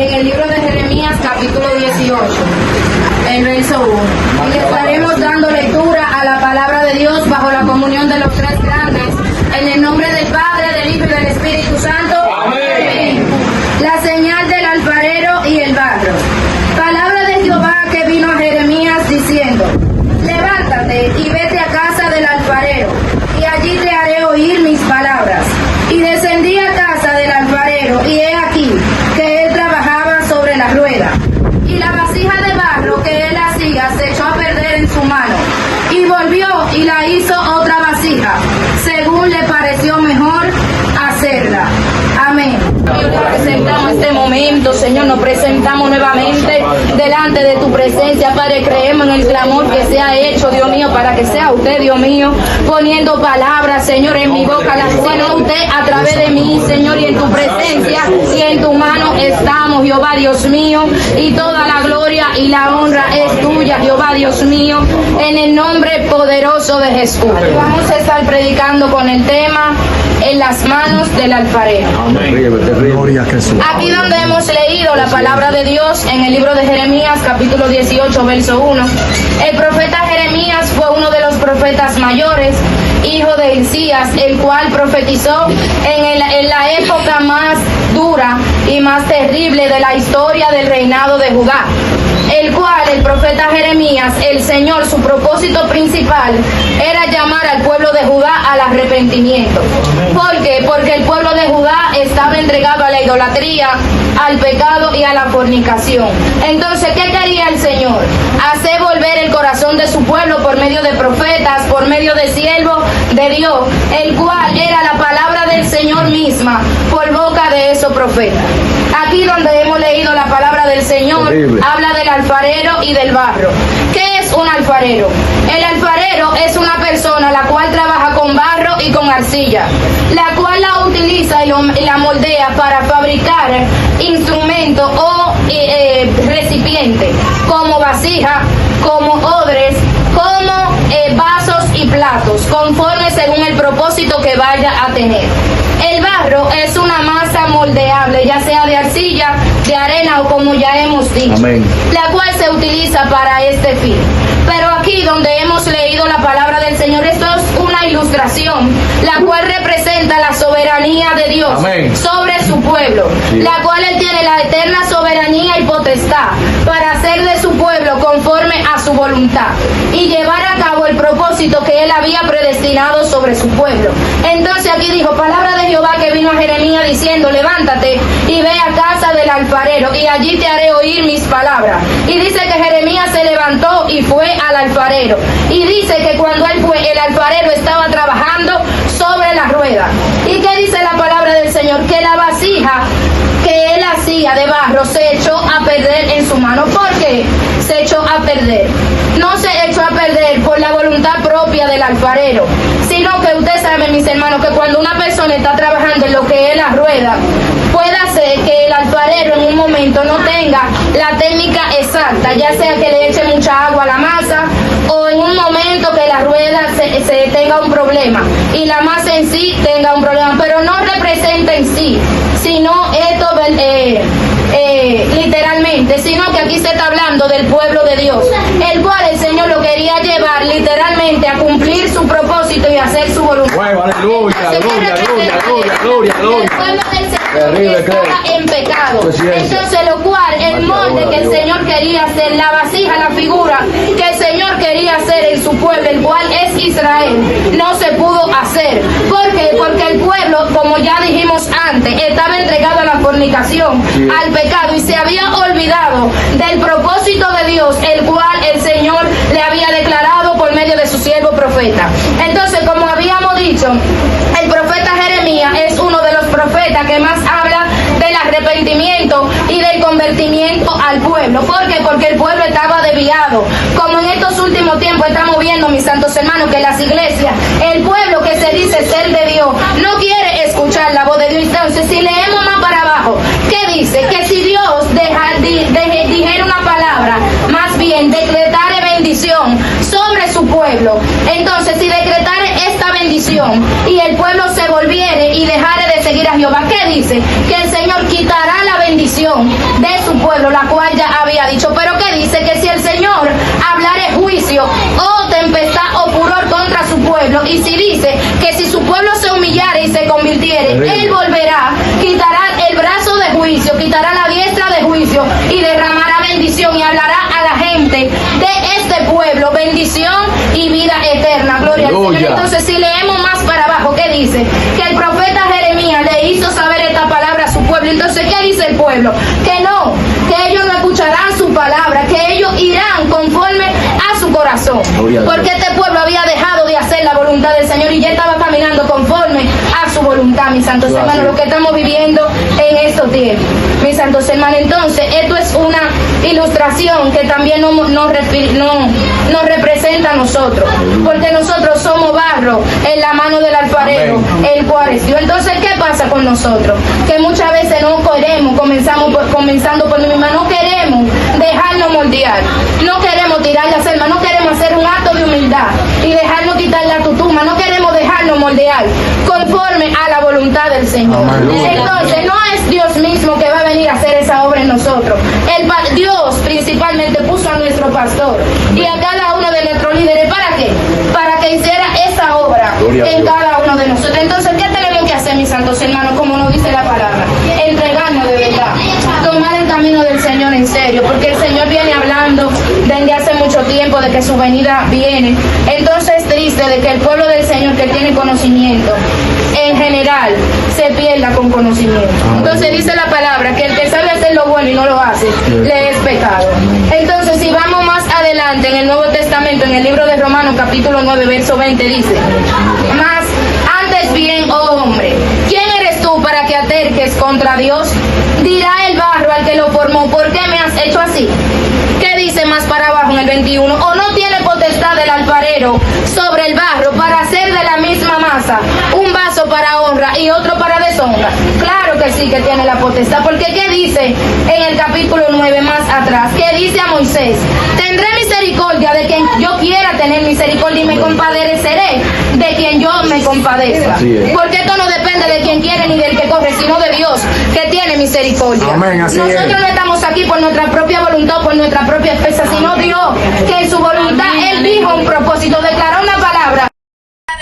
en el libro de Jeremías capítulo 18, el verso 1. Y le estaremos dando lectura a la palabra de Dios bajo la comunión de los tres grandes, en el nombre del Padre, del Hijo y del Espíritu Santo. Amén. La señal del alfarero y el barro. Palabra de Jehová que vino a Jeremías diciendo: levántate y vete a casa del alfarero, y allí te haré oír mis palabras. Y descendí a casa del alfarero, y he aquí que él trabajaba sobre la rueda. Y la vasija de barro que él hacía se echó a perder en su mano. Y volvió y la hizo otra vasija, según le pareció mejor hacerla. Amén. Dios, te presentamos este momento, Señor, nos presentamos nuevamente delante de tu presencia, Padre. Creemos en el clamor que se ha hecho, Dios mío, para que sea usted, Dios mío, poniendo palabras, Señor, en mi boca, las sea usted a través de mí, Señor, y en tu presencia y en tu mano estamos, Jehová, Dios mío, y toda la gloria y la honra es tuya, Jehová, Dios mío, en el nombre poderoso de Jesús. Vamos a estar predicando con el tema en las manos del alfarero. Gloria a Jesús. Aquí donde hemos leído la palabra de Dios en el libro de Jeremías capítulo 18 verso 1, el profeta Jeremías fue uno de los profetas mayores, hijo de Hilcías, el cual profetizó en la época más dura y más terrible de la historia del reinado de Judá, el cual el profeta Jeremías, el Señor, su propósito principal era llamar al pueblo de Judá al arrepentimiento. ¿Por qué? Porque el pueblo de Judá estaba entregado a la idolatría, al pecado y a la fornicación. Entonces, ¿qué quería el Señor? Hacer volver el corazón de su pueblo por medio de profetas, por medio de siervos de Dios, el cual era la palabra del Señor misma por boca de esos profetas. Aquí donde hemos leído la palabra del Señor, habla del alfarero y del barro. ¿Qué es un alfarero? El alfarero es una persona la cual trabaja con barro y con arcilla, la cual la utiliza y la moldea para fabricar instrumentos o recipientes, como vasija, como odres, como vasos y platos, conforme según el propósito que vaya a tener. El barro es una masa moldeable, ya sea de arcilla, de arena o como ya hemos dicho. Amén. La cual se utiliza para este fin. Pero aquí donde hemos leído la palabra del Señor, esto es una ilustración, la cual representa la soberanía de Dios. Amén. Sobre su pueblo, sí, la cual Él tiene la eterna soberanía y potestad para hacer de su pueblo conforme a su voluntad y llevar a cabo el propósito que Él había predestinado sobre su pueblo. Entonces aquí dijo, palabra de Jehová que vino a Jeremías diciendo: levántate y ve a casa del alfarero, y allí te haré oír mis palabras. Y dice que Jeremías se levantó y fue al alfarero. Y dice que cuando él fue, el alfarero estaba trabajando sobre la rueda. ¿Y qué dice la palabra del Señor? Que la vasija que él hacía de barro se echó a perder en su mano. ¿Por qué se echó a perder? No se echó a perder por la voluntad propia del alfarero, sino que usted sabe, mis hermanos, que cuando una persona está trabajando en lo que es la rueda, puede hacer que el alfarero en un momento no tenga la técnica exacta, ya sea que le eche mucha agua a la masa, o en un momento que la rueda se tenga un problema y la masa en sí tenga un problema, pero no representa en sí, sino esto literalmente, sino que aquí se está hablando del pueblo de Dios, el cual el Señor lo quería llevar literalmente a cumplir su propósito y hacer su voluntad. Bueno, aleluya, gloria. El pueblo del Señor estaba en pecado. Entonces, lo cual, el molde que el Señor quería hacer, la vasija, la figura que el Señor quería hacer en su pueblo, el cual es Israel, no se pudo hacer. ¿Por qué? Porque el pueblo, como ya dijimos antes, estaba entregado a la fornicación, al pecado, y se había olvidado del propósito de Dios, el cual el Señor le había declarado por medio de su siervo profeta. Entonces, como habíamos dicho, el profeta Jeremías es uno de los profetas que más habla del arrepentimiento y del convertimiento al pueblo. ¿Por qué? Porque el pueblo estaba desviado. Como en estos últimos tiempos estamos viendo, mis santos hermanos, que las iglesias, el pueblo que se dice ser de Dios, no quiere escuchar la voz de Dios. Entonces, si leemos más para abajo, ¿qué dice? Que si Dios dijera una palabra, más bien decretare bendición sobre su pueblo, entonces si decretare esta bendición y el pueblo se volviere y dejare de seguir a Jehová, ¿qué dice? Que el Señor quitará la bendición bendición de su pueblo, la cual ya había dicho. Pero que dice que si el Señor hablare juicio o tempestad o furor contra su pueblo, y si dice que si su pueblo se humillare y se convirtiere, Él volverá, quitará el brazo de juicio, quitará la diestra de juicio y derramará bendición y hablará a la gente de este pueblo bendición y vida eterna. Gloria al Señor. Entonces, si leemos más para abajo, ¿qué dice? Que el profeta Jeremías le hizo saber esta palabra a su pueblo. Entonces, ¿qué dice el pueblo? Que no, que ellos no escucharán su palabra, que ellos irán conforme a su corazón. Porque este pueblo había dejado de hacer la voluntad del Señor y ya estaba caminando conforme a su voluntad, mis santos hermanos, lo que estamos viviendo en estos tiempos, mis santos hermanos. Entonces, esto es una ilustración que también nos representa a nosotros, porque nosotros somos barro en la mano del alfarero, el cual es Dios. Entonces, ¿qué pasa con nosotros? Que muchas veces no queremos, comenzando por mi misma, no queremos dejarnos moldear, no queremos tirar las armas, no queremos hacer un acto de humildad y dejarnos quitar la tutuma, no queremos dejarnos moldear conforme a la voluntad del Señor. Entonces, no es Dios mismo que va a venir a hacer esa obra en nosotros. Dios principalmente puso a nuestro pastor y a cada uno de nuestros líderes. ¿Para qué? Para que hiciera esa obra en cada uno de nosotros. Entonces, ¿qué tenemos que hacer, mis santos hermanos? Como nos dice la palabra, entregarnos de verdad, tomar el camino del Señor en serio, porque el Señor viene hablando desde hace mucho tiempo de que su venida viene. Entonces es triste de que el pueblo del Señor que tiene conocimiento en general se pierda con conocimiento. Entonces dice la palabra que el que sabe hacer lo bueno y no lo hace, le es pecado. Entonces, si vamos más adelante en el Nuevo Testamento, en el libro de Romanos capítulo 9 verso 20 dice: mas antes bien, oh hombre, ¿quién eres tú para que aterques contra Dios? Dirá el barro al que lo formó: ¿por qué me has hecho así? ¿Qué dice más para abajo en el 21? ¿O no tiene potestad el alfarero sobre el barro para hacer de la misma masa un vaso para honra y otro para deshonra? Claro que sí que tiene la potestad, porque ¿qué dice en el capítulo 9 más atrás? ¿Qué dice a Moisés? Tendré misericordia de quien yo quiera tener misericordia y me compadeceré de quien yo me compadezca. Porque esto no depende de quien quiere ni del que corre, sino de Dios que tiene misericordia. Amén, así nosotros es. no estamos aquí por nuestra propia voluntad o por nuestra propia fuerza, sino Dios, que en su voluntad Él dijo un propósito, declaró una palabra.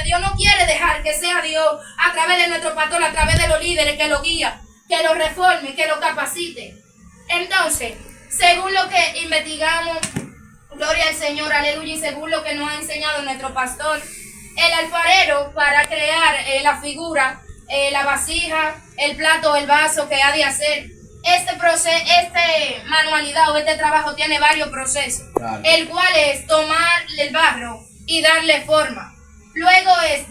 Dios no quiere dejar que sea Dios a través de nuestro pastor, a través de los líderes, que lo guía, que lo reforme, que lo capacite. Entonces, según lo que investigamos, gloria al Señor, aleluya, y según lo que nos ha enseñado nuestro pastor, el alfarero, para crear la figura, la vasija, el plato, el vaso que ha de hacer, este manualidad o este trabajo tiene varios procesos, el cual es tomar el barro y darle forma. Luego es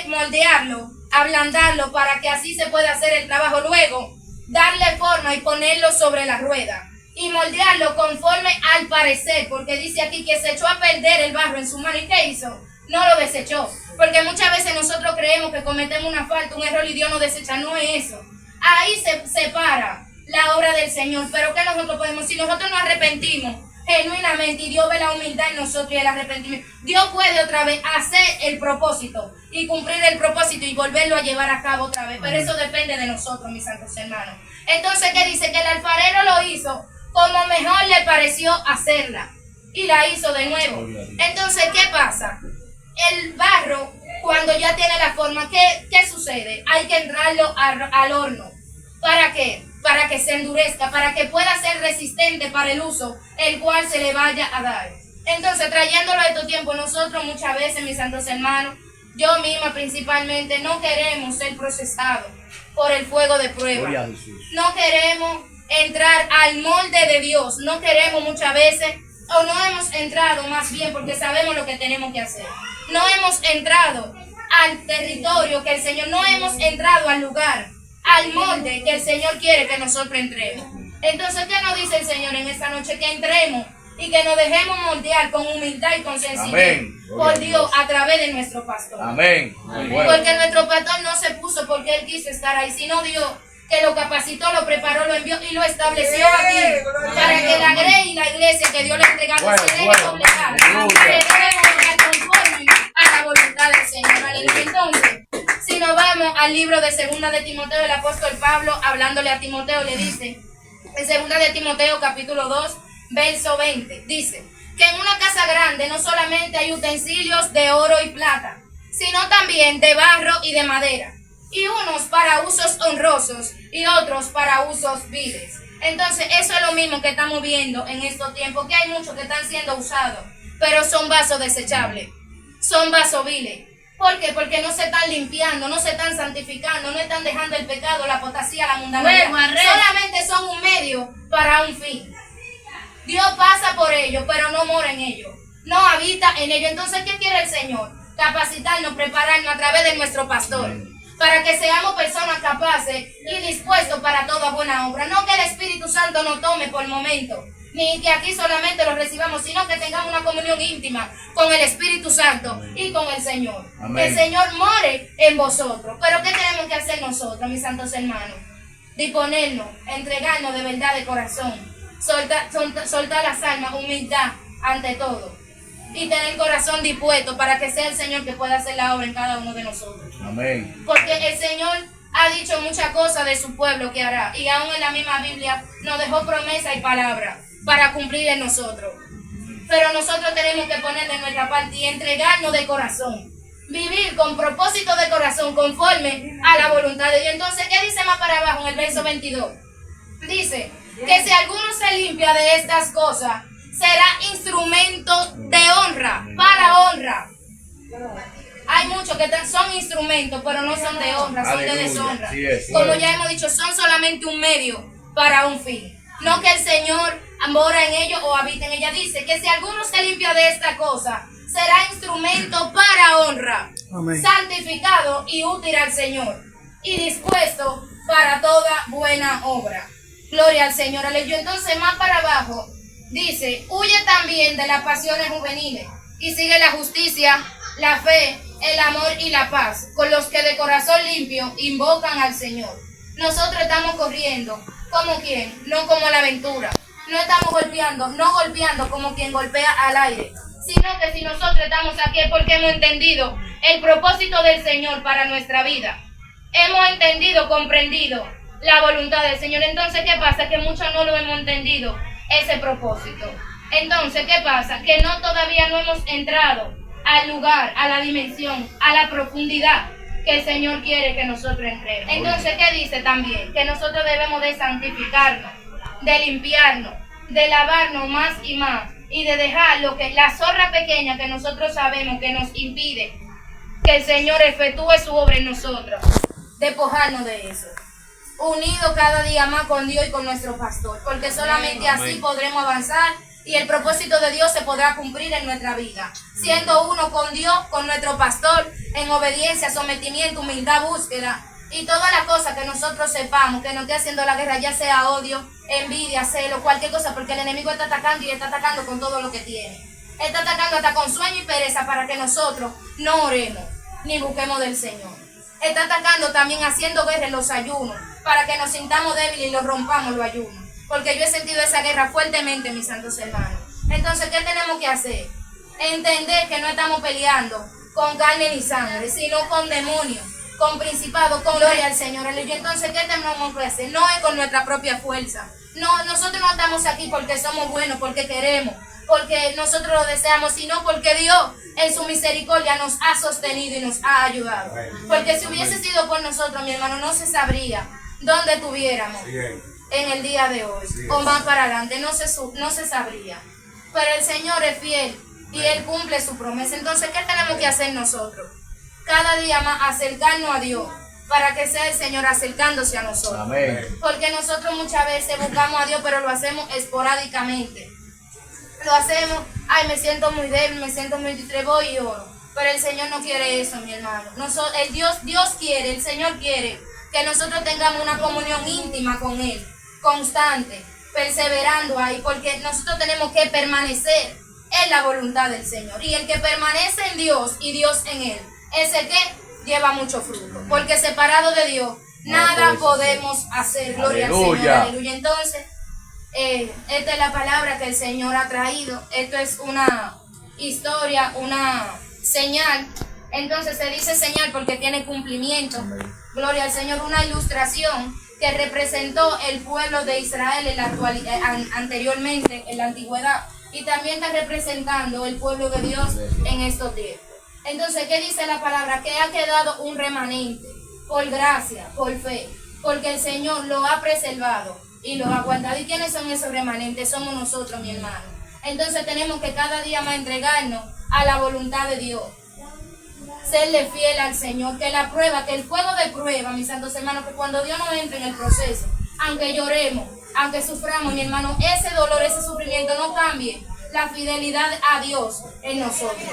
moldearlo, ablandarlo para que así se pueda hacer el trabajo. Luego, darle forma y ponerlo sobre la rueda. Y moldearlo conforme al parecer, porque dice aquí que se echó a perder el barro en su mano. ¿Y qué hizo? No lo desechó. Porque muchas veces nosotros creemos que cometemos una falta, un error y Dios nos desecha. No es eso. Ahí se separa la obra del Señor. Pero ¿qué nosotros podemos? Si nosotros nos arrepentimos genuinamente y Dios ve la humildad en nosotros y el arrepentimiento, Dios puede otra vez hacer el propósito y cumplir el propósito y volverlo a llevar a cabo otra vez. Pero eso depende de nosotros, mis santos hermanos. Entonces, ¿qué dice? Que el alfarero lo hizo como mejor le pareció hacerla y la hizo de nuevo. Entonces, ¿qué pasa? El barro, cuando ya tiene la forma, ¿qué sucede? Hay que entrarlo al horno. ¿Para qué? Para que se endurezca, para que pueda ser resistente para el uso, el cual se le vaya a dar. Entonces, trayéndolo a estos tiempos, nosotros muchas veces, mis santos hermanos, yo misma principalmente, no queremos ser procesados por el fuego de prueba. No queremos entrar al molde de Dios, no queremos muchas veces, o no hemos entrado más bien porque sabemos lo que tenemos que hacer. No hemos entrado al territorio que el Señor, no hemos entrado al lugar, al molde que el Señor quiere que nosotros entremos. Entonces, ¿qué nos dice el Señor en esta noche? Que entremos y que nos dejemos moldear con humildad y con sencillez por Dios a través de nuestro pastor. Amén. Porque nuestro pastor no se puso porque él quiso estar ahí, sino Dios que lo capacitó, lo preparó, lo envió y lo estableció aquí para que la grey y la iglesia que Dios le ha entregado se debe doblegar, se debe doblegar conforme a la voluntad del Señor. Aleluya. Entonces, si nos vamos al libro de Segunda de Timoteo, el apóstol Pablo, hablándole a Timoteo, le dice: En 2 de Timoteo capítulo 2, verso 20, dice que en una casa grande no solamente hay utensilios de oro y plata, sino también de barro y de madera, y unos para usos honrosos y otros para usos viles. Entonces eso es lo mismo que estamos viendo en estos tiempos, que hay muchos que están siendo usados, pero son vasos desechables, son vasos viles. ¿Por qué? Porque no se están limpiando, no se están santificando, no están dejando el pecado, la apostasía, la mundanalidad. Solamente son un medio para un fin. Dios pasa por ellos, pero no mora en ellos, no habita en ellos. Entonces, ¿qué quiere el Señor? Capacitarnos, prepararnos a través de nuestro pastor, para que seamos personas capaces y dispuestos para toda buena obra. No que el Espíritu Santo nos tome por momento, ni que aquí solamente lo recibamos, sino que tengamos una comunión íntima con el Espíritu Santo y con el Señor. Amén. Que el Señor more en vosotros. Pero ¿qué tenemos que hacer nosotros, mis santos hermanos? Disponernos, entregarnos de verdad de corazón, soltar las almas, humildad ante todo, y tener el corazón dispuesto para que sea el Señor que pueda hacer la obra en cada uno de nosotros. Amén. Porque el Señor ha dicho muchas cosas de su pueblo que hará, y aún en la misma Biblia nos dejó promesa y palabra para cumplir en nosotros. Pero nosotros tenemos que poner de nuestra parte y entregarnos de corazón, vivir con propósito de corazón conforme a la voluntad de Dios. Entonces, ¿qué dice más para abajo en el verso 22? Dice que si alguno se limpia de estas cosas, será instrumento de honra, para honra. Hay muchos que son instrumentos, pero no son de honra, son de deshonra. Como ya hemos dicho, son solamente un medio para un fin. No que el Señor mora en ellos o habita en ella. Dice que si alguno se limpia de esta cosa, será instrumento para honra, amén, santificado y útil al Señor, y dispuesto para toda buena obra. Gloria al Señor. Aleluya. Entonces, más para abajo, dice, huye también de las pasiones juveniles y sigue la justicia, la fe, el amor y la paz, con los que de corazón limpio invocan al Señor. Nosotros estamos corriendo, ¿como quién? No como la aventura. No estamos no golpeando como quien golpea al aire, sino que si nosotros estamos aquí es porque hemos entendido el propósito del Señor para nuestra vida. Hemos entendido, comprendido la voluntad del Señor. Entonces, ¿qué pasa? Que muchos no lo hemos entendido, ese propósito. Entonces, ¿qué pasa? Que todavía no hemos entrado al lugar, a la dimensión, a la profundidad que el Señor quiere que nosotros entremos. Entonces, ¿qué dice también? Que nosotros debemos de santificarnos, de limpiarnos, de lavarnos más y más, y de dejar la zorra pequeña que nosotros sabemos que nos impide que el Señor efectúe su obra en nosotros, despojarnos de eso, unidos cada día más con Dios y con nuestro pastor, porque solamente así podremos avanzar y el propósito de Dios se podrá cumplir en nuestra vida, siendo uno con Dios, con nuestro pastor, en obediencia, sometimiento, humildad, búsqueda, y todas las cosas que nosotros sepamos que nos esté haciendo la guerra, ya sea odio, envidia, celo, cualquier cosa, porque el enemigo está atacando y está atacando con todo lo que tiene. Está atacando hasta con sueño y pereza para que nosotros no oremos ni busquemos del Señor. Está atacando también haciendo guerra en los ayunos para que nos sintamos débiles y los rompamos los ayunos. Porque yo he sentido esa guerra fuertemente, mis santos hermanos. Entonces, ¿qué tenemos que hacer? Entender que no estamos peleando con carne ni sangre, sino con demonios, con principados, con gloria al Señor. Entonces, ¿qué tenemos que hacer? No es con nuestra propia fuerza. No, nosotros no estamos aquí porque somos buenos, porque queremos, porque nosotros lo deseamos, sino porque Dios en su misericordia nos ha sostenido y nos ha ayudado. Porque si hubiese sido por nosotros, mi hermano, no se sabría dónde estuviéramos en el día de hoy, o más para adelante, no se sabría. Pero el Señor es fiel y Él cumple su promesa. Entonces, ¿qué tenemos que hacer nosotros? Cada día más acercarnos a Dios, para que sea el Señor acercándose a nosotros. Amén. Porque nosotros muchas veces buscamos a Dios, pero lo hacemos esporádicamente. Lo hacemos, ay, me siento muy débil, me siento muy triste, voy y oro. Pero el Señor no quiere eso, mi hermano. Dios quiere, el Señor quiere que nosotros tengamos una comunión íntima con Él, constante, perseverando ahí, porque nosotros tenemos que permanecer en la voluntad del Señor. Y el que permanece en Dios y Dios en Él, ese que lleva mucho fruto, porque separado de Dios nada podemos hacer. Gloria al Señor, aleluya. Entonces, esta es la palabra que el Señor ha traído. Esto es una historia, una señal. Entonces se dice señal porque tiene cumplimiento. Gloria al Señor, una ilustración que representó el pueblo de Israel en anteriormente, en la antigüedad, y también está representando el pueblo de Dios en estos tiempos. Entonces, ¿qué dice la palabra? Que ha quedado un remanente, por gracia, por fe, porque el Señor lo ha preservado y lo ha guardado. ¿Y quiénes son esos remanentes? Somos nosotros, mi hermano. Entonces tenemos que cada día más entregarnos a la voluntad de Dios, serle fiel al Señor, que la prueba, que el fuego de prueba, mis santos hermanos, que cuando Dios nos entre en el proceso, aunque lloremos, aunque suframos, mi hermano, ese dolor, ese sufrimiento no cambie la fidelidad a Dios en nosotros.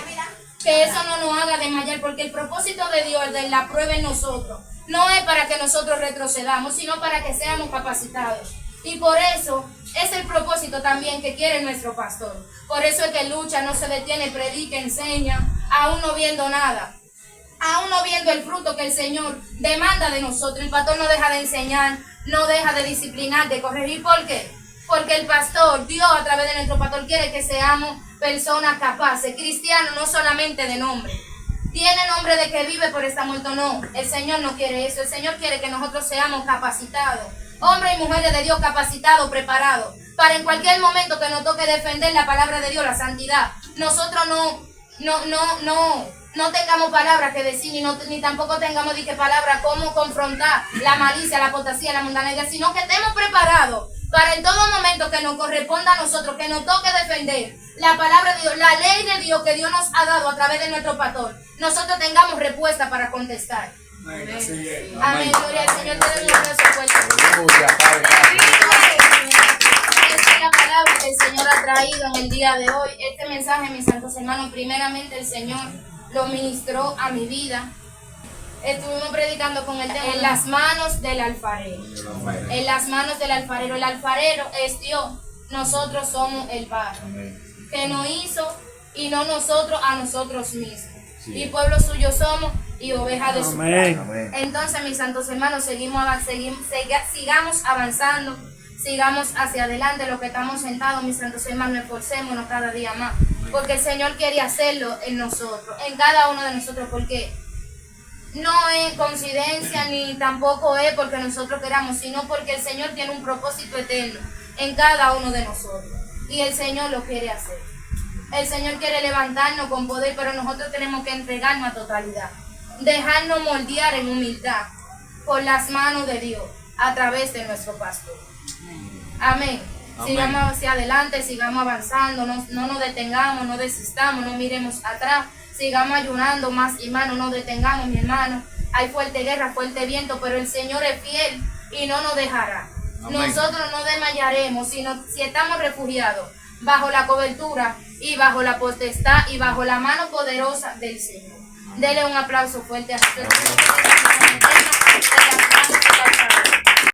Que eso no nos haga desmayar, porque el propósito de Dios de la prueba en nosotros no es para que nosotros retrocedamos, sino para que seamos capacitados. Y por eso es el propósito también que quiere nuestro pastor. Por eso es que lucha, no se detiene, predica, enseña, aún no viendo nada, aún no viendo el fruto que el Señor demanda de nosotros. El pastor no deja de enseñar, no deja de disciplinar, de corregir. ¿Por qué? Porque el pastor, Dios a través de nuestro pastor, quiere que seamos personas capaces, cristianos, no solamente de nombre. Tiene nombre de que vive pero está muerto, no. El Señor no quiere eso. El Señor quiere que nosotros seamos capacitados, hombres y mujeres de Dios capacitados, preparados, para en cualquier momento que nos toque defender la palabra de Dios, la santidad, nosotros no tengamos palabras que decir, ni tampoco tengamos palabras como confrontar la malicia, la apostasía, la mundanalidad, sino que estemos preparados para en todo momento que nos corresponda a nosotros, que nos toque defender la palabra de Dios, la ley de Dios que Dios nos ha dado a través de nuestro pastor, nosotros tengamos respuesta para contestar. Amén. Amén. Gloria al Señor. Te doy un abrazo fuerte. Esta es la palabra que el Señor ha traído en el día de hoy. Este mensaje, mis santos hermanos, primeramente el Señor lo ministró a mi vida. Estuvimos predicando con el tema en las manos del alfarero. En las manos del alfarero. El alfarero es Dios. Nosotros somos el barro que nos hizo, y no nosotros a nosotros mismos. Y pueblo suyo somos y ovejas de su prado. Entonces, mis santos hermanos, sigamos avanzando, sigamos hacia adelante. Los que estamos sentados, mis santos hermanos, esforcémonos cada día más, porque el Señor quiere hacerlo en nosotros, en cada uno de nosotros, porque no es coincidencia ni tampoco es porque nosotros queramos, sino porque el Señor tiene un propósito eterno en cada uno de nosotros y el Señor lo quiere hacer. El Señor quiere levantarnos con poder, pero nosotros tenemos que entregarnos a totalidad, dejarnos moldear en humildad por las manos de Dios a través de nuestro pastor. Amén. Sigamos hacia adelante, sigamos avanzando, no nos detengamos, no desistamos, no miremos atrás, sigamos ayunando más y más, no nos detengamos, mi hermano. Hay fuerte guerra, fuerte viento, pero el Señor es fiel y no nos dejará. Amén. Nosotros no desmayaremos, sino si estamos refugiados bajo la cobertura y bajo la potestad y bajo la mano poderosa del Señor. Dele un aplauso fuerte a Jesús.